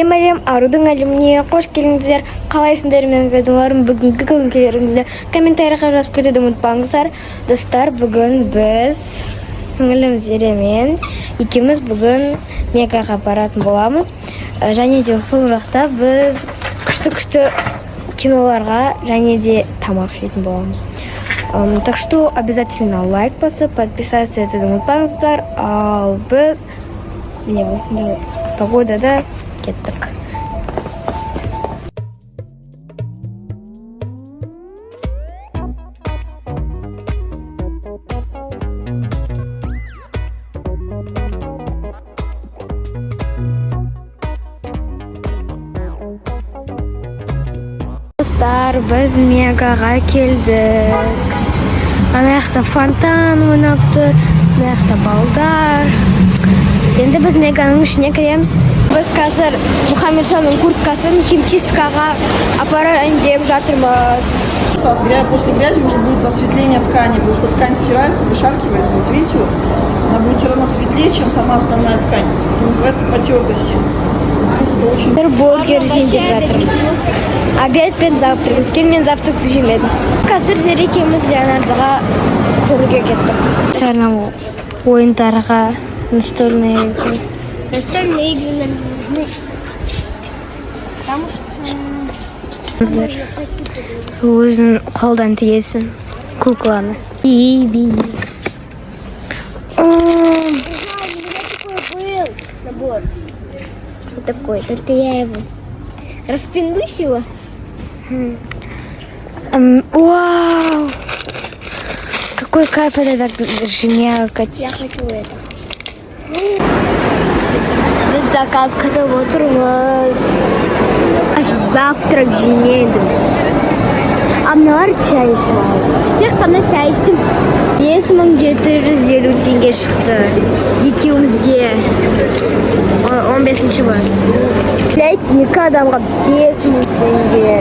Сәлем арудың әлеміне қош келіңіздер. Қалайсыңдар мен ведуларым бүгінгі көңілдеріңізді комментарийға жазып кетуді ұмытпаңыздар. Достар, бүгін біз сіңілім Зеремен екеуміз бүгін Мегаға баратын боламыз. Және де сол жақта біз күшті киноларға және де тамақ жейтін боламыз. Так что обязательно лайк басып, подписаться етуді ұмытпаңыздар. Ал біз міне осындай погодада кеттік. Достар, біз Мегаға келдік. Ана жақта фонтан ойнап тұр, ана жақта балдар. Енді біз Меганың ішіне кіреміз. Біз қазір Мұхамеджанның курткасын химчисткаға апарайын деп жатырмыз. После грязи уже будет осветление ткани, потому что ткань стирается, вышаркивается. Вот видите, вот, она будет все равно светлее, чем сама основная ткань. Это называется потертости. Бір бургер жейін деп жатырмын. Обед пен завтрак. Өткен мен завтракты жемедім. Қазір Зере екеуміз Леонардоға көруге кеттік. Ойындарға настольные игры. Настольные игры нам нужны. Потому что өзін қолдан тиесің кукланы. Би. Набор. Что такое? Это я его распиндусила. Вау! Какой кайф это так жмякать. Я хочу это. Біз заказ күтіп отырмыз. Аж завтрак жемедім. А мыналар чай ішіп алды. Тек қана чай іштім. 5750 теңге шықты. Екеумізге 15-ші бас. Біләйте, екі адамға 5000 теңге.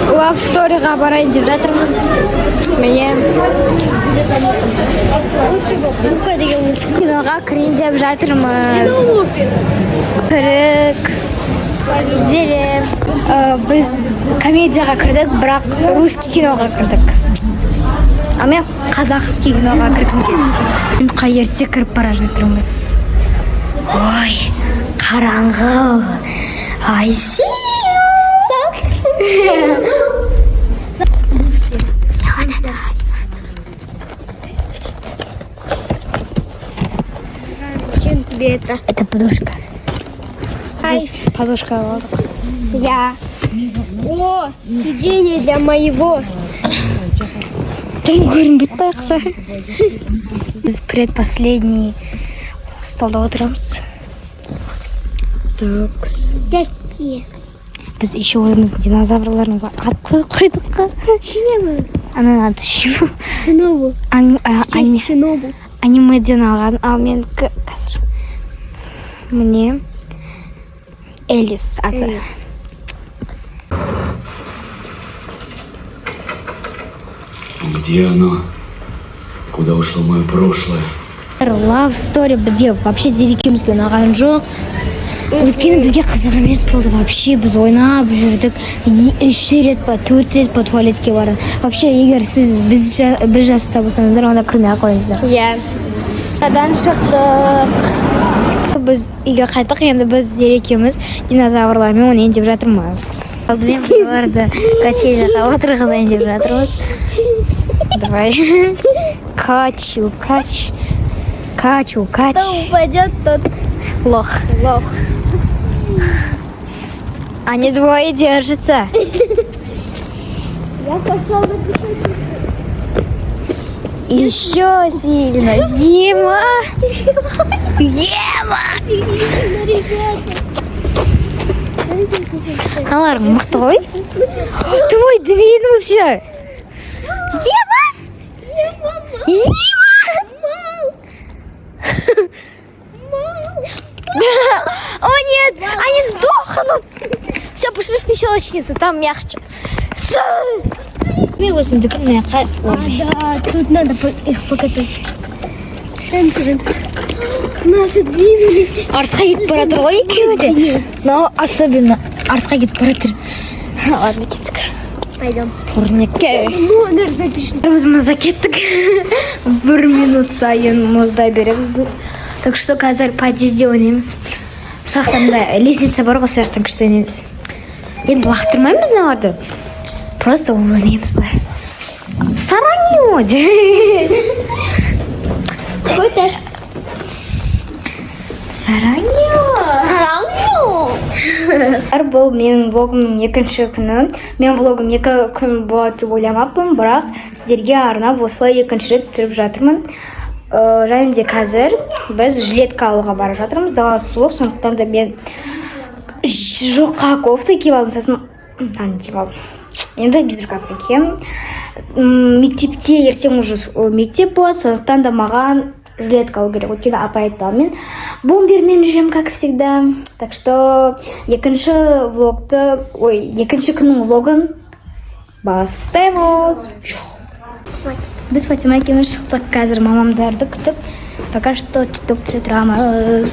Love Story-ға барайын деп жатырмыз. Міне Лука деген мультик киноға кірейін деп жатырмыз. Кірік Зере. Біз комедияға кірдік, бірақ русский киноға кірдік. А мен қазақский киноға кірдім келді. Қай ерте кіріп бара жатырмыз. Ой, қараңғы. I see you. Зачем тебе это? Это подушка. Подушка лодок. Я. О, сиденье для моего. Там говорим, быть пахса. Предпоследний столда отырамыз. Такс. Здрасте. Біз еще өзіміз динозаврларымызға ат қойдық қой. Шинебу. Ананың аты Шинобу. Шинобу. Шинобу. Анимеден алған, ал мен қазір. Мне Элис аты. Где оно? Куда ушло мое прошлое? Love Story бізде вообще зерекемізге ұнаған жоқ. Өйткені бізге қызық емес болды вообще. Біз ойнап жүрдік. 3 рет па 4 рет па туалетке бардық. Вообще егер сіз біз жаста болсаңыздар, онда кірмей ақ қойыңыздар. Иә. Адан шықтық. Біз үйге қайттық. Енді біз зерекеміз динозаврлармен ойнайын деп жатырмыз. Алдымен бұларды качеляға отырғызайын деп жатырмыз. Давай. Качу. Кто упадет, тот лох. Они двое держатся. Я пошел на еще сильно. Ема! Ема! Алар, махтой? Твой двинулся! Ема! Ема! О нет, они сдохнут. Все, пошли в песочницу, там мягче. Да, тут надо их покатать. Наши двинулись. Артқа кетіп бара тұр ғой екеуі де. Но особенно артқа кетіп бара тұр. Ладно, кеттік. Пойдем. Турникке. Номер запишем. Маза кеттік. 1 минут сайын мұздай береміз. Так что қазір подъезде ойнаймыз. Сақтанда лестница бар ғой, сояқтан күшті ойнаймыз. Енді лақтырмаймыз оларды. Просто ойнаймыз былай. Сараньо де. Какой этаж? Сараньо. Бұл менің влогымның екінші күні. Мен влогым 2 күн болады деп ойламаппын, бірақ сіздерге арнап осылай екінші рет түсіріп жатырмын. Және де қазір біз жилетка алуға бара жатырмыз. Дала суық, сондықтан да мен жұқа кофта киіп алдым. Сосын киіп алдым. Енді безрукавка киемін. Мектепте ертең уже мектеп болады, сондықтан да маған жилетка алу керек. Өйткені апа айтты, мен бомбермен жүремін, как всегда. Так что екінші күннің влогын бастаймыз. Біз Фатима екеуміз шықтық, қазір мамамдарды күтіп, пока что тикток түсіре тұрамыз.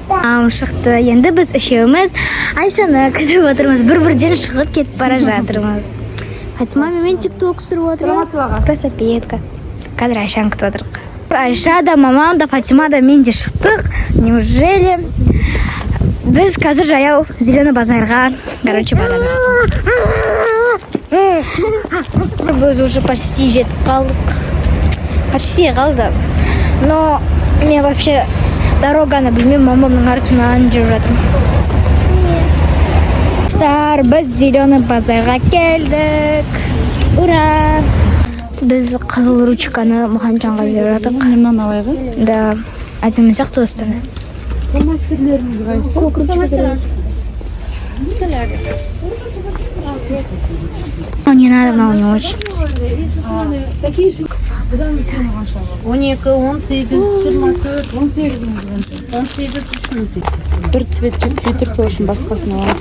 Мамам шықты, енді біз үшеуміз Айшаны күтіп отырмыз, бір-бірден шығып кетіп бара жатырмыз. Фатима мен тикток түсіріп отырмыз. Красопетка. Қазір Айшаны күтіп отырмыз. Айша да, мамам да, Фатима да, мен де шықтық. Неужели? Біз қазір жаяу зеленый базарға, короче, бара жатырмыз. Біз уже почти жетіп қалдық. Почти қалды. Но мен вообще дороганы білмеймін, мамамның артынан жүріп жатырмын. Біз зеленый базарға келдік. Ура! Біз қызыл ручканы Мұхамеджанға беріп жатық. Қанымнан алайғы? Да, әдемі сияқты достаны. Мастерлеріңіз қайсы? Не надо, но не очень. 12, 18, 24, 18 үшін бір цвет жетір, сол үшін басқасын аламыз.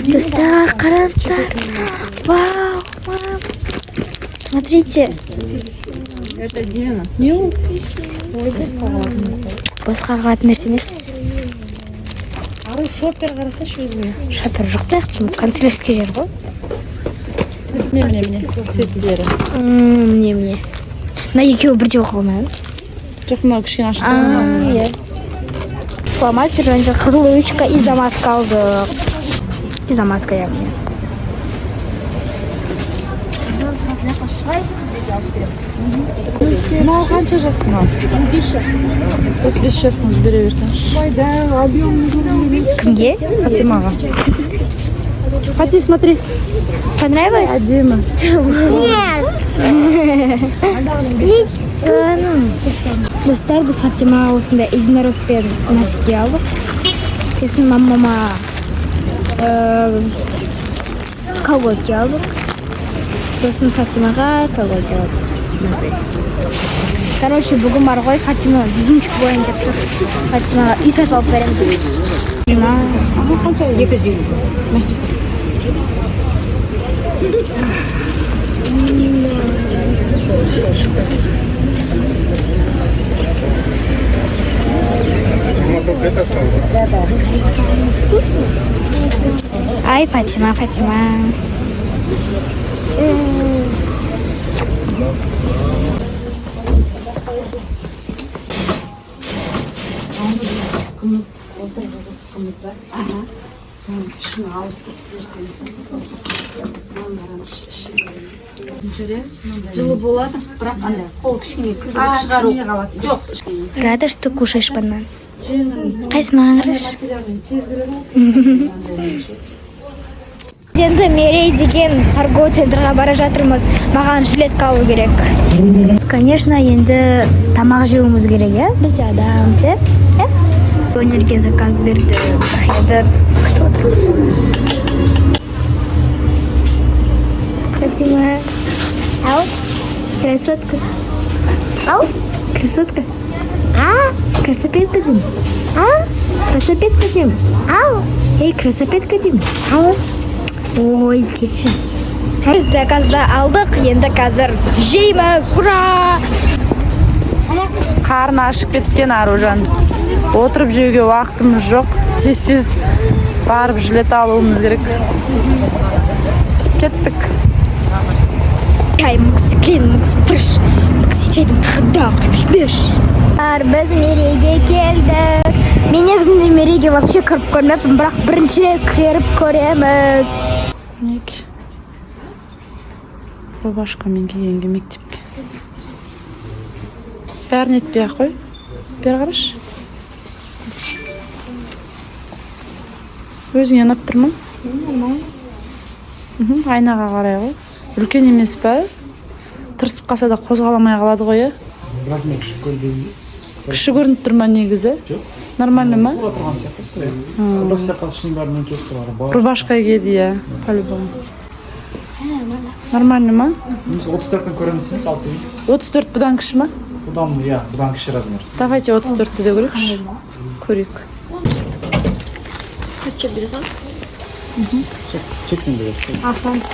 Достар, қараңыздар. Вау, вау. Смотрите. Это 90. Не ол? Басқа қалатын нәрсе емес. Ары шоппер қарасашы өзіңе. Шоппер жоқ та, канцелярский жер ғой. Міне, цветлері. Міне. На екеуі бірде оқылмайды. Жоқ, мынау кішкене ашты. Фломастер және де қызыл ручка и замазка алдық. И замазка яғни. Мынау қанша жасыңа? 5 жас. 5 жасыңыз бере берсеңші. Кімге? Фатимаға. Фати, смотри. Понравилось? Әдемі. Достар, біз Фатима осында единорогпен носки алдық. Сосын мамама колготки алдық. Сосын Фатимаға колготки алдық. Короче, бүгін бар ғой, Фатима жүзінчік бойын деп тұр. Фатимаға үй сатып алып береміз. Фатима. Қанша? 200. Ай, Фатима, Фатима. Жылы болады, бірақ андай қол кішкене кіргізіп шығару. Жоқ. Рада, что кушаешь банан. Қайсыны аңғырыш? енді Мерей деген торговый центрға бара жатырмыз. Маған жилетка алу керек. Конечно, енді тамақ жеуіміз керек, иә? Біз адамыз, иә? Өнерге заказ берді. Енді күтіп отырмыз. Фатима. Ау, красотка. Ау, красотка. Красопетка деймін. Красопетка деймін. Ау, ей, красопетка деймін. Ау. Ой, кетші. Біз заказды алдық, енді қазір жейміз. Ура! Қарны ашып кеткен Аружан. Отырып жеуге уақытымыз жоқ. Тез-тез барып жилет алуымыз керек. Кеттік. Ай, Макси клин, Макси фреш, Макси жайдың тағыда құрып біз Мерейге келдік. Мен негізінде Мерейге вообще кіріп көрмеппін, бірақ бірінші рет кіріп көреміз. Неке. Рубашкамен кигенге мектепке. Бәрін етпей ақ қой. Бері қарашы. Өзіңе ұнап тұр ма? Айнаға қарай ғой. Үлкен емес па? Тырысып қалса да қозғаламай қалады ғой, иә? Размер кіші көрдеймін. Кіші көрініп тұр ма негізі? Жоқ. Нормально ма? Тура тұрған сияқты. Просто сақасының бәрінен кесті бар. Рубашка киеді, иә, по-любому. Нормально ма? 34-тен көремісіңіз, 34 бұдан кіші ма? Бұдан, иә, бұдан кіші размер. Давайте 34-ті де көрейікші. Көрейік. Қачет бересің? Чекпен бересіз. Рахмет.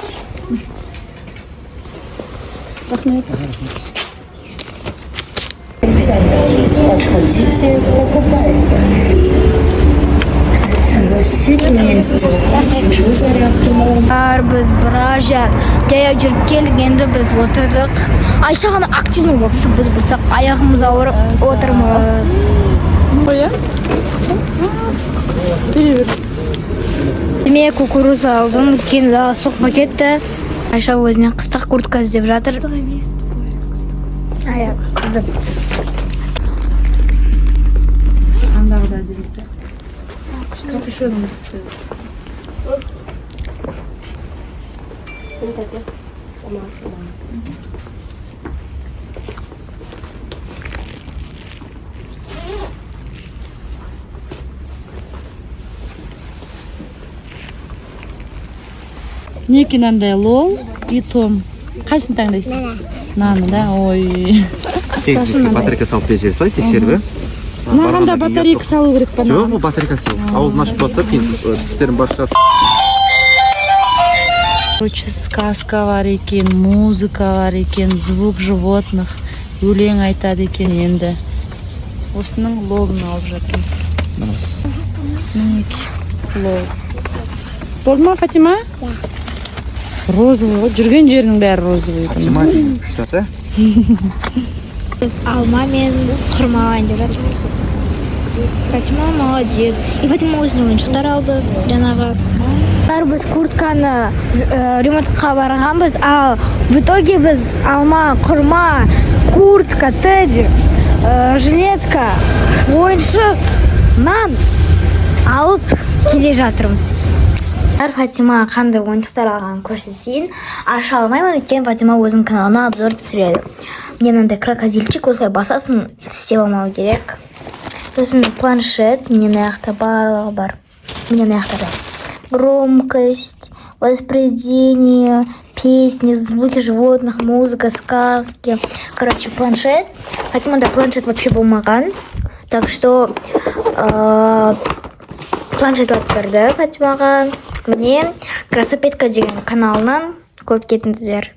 Подходите, покупайте. Защитные стекла, чужие зарядки на Біз біраз жаяу жүріп келдік, енді біз отырдық. Айша ғана активный болып жүр, біз бұсақ аяғымыз ауырып отырмыз. Қоя? Ыстық. Бере беріңіз. Мен кукуруза алдым, кейін соқпа кетті. Айша өзіне қыстық куртка іздеп жатыр. Аяқ күдіп. Андағыда әдемісі. Еще одну поставил. Неке мынандай лол и том. Қайсысын таңдайсың? Наны, да? Ой. Батарейка салып бере сай, тексеріп. Маған да батарейка салу керек па? Жоқ, бұл батарейкасы. Ауызын ашып бастап, кейін тістерін басшасы. Короче, сказка бар екен, музыка бар екен, звук животных, өлең айтады екен енді. Осының лолын алып жатырмыз. Мінеки, лол. Болды ма, Фатима? Розовый ғой, жүрген жерінің бәрі розовый. Фатима, күшті, Біз алма мен құрма алайын деп жатырмыз. Фатима молодец. И Фатима өзінің ойыншықтар алды, жаңағы. Біз куртканы ремонтқа барғанбыз, ал в итоге біз алма, құрма, куртка, тедди, жилетка, ойыншық, нан алып келе жатырмыз. Фатима қандай ойыншықтар алғанын көрсетейін. Аша алмаймын, өйткені Фатима өзінің каналына обзор түсіреді. Мне мынандай крокодильчик, осылай басасын істеп алмау керек. Сосын планшет, мне мына жақта барлығы бар. Мне мына жақта бар. Громкость, воспроизведение, песни, звуки животных, музыка, сказки. Короче, планшет. Фатимада планшет вообще болмаған. Так что планшет алып берді Фатимаға. Мне Красопетка деген каналынан көріп кетіңіздер.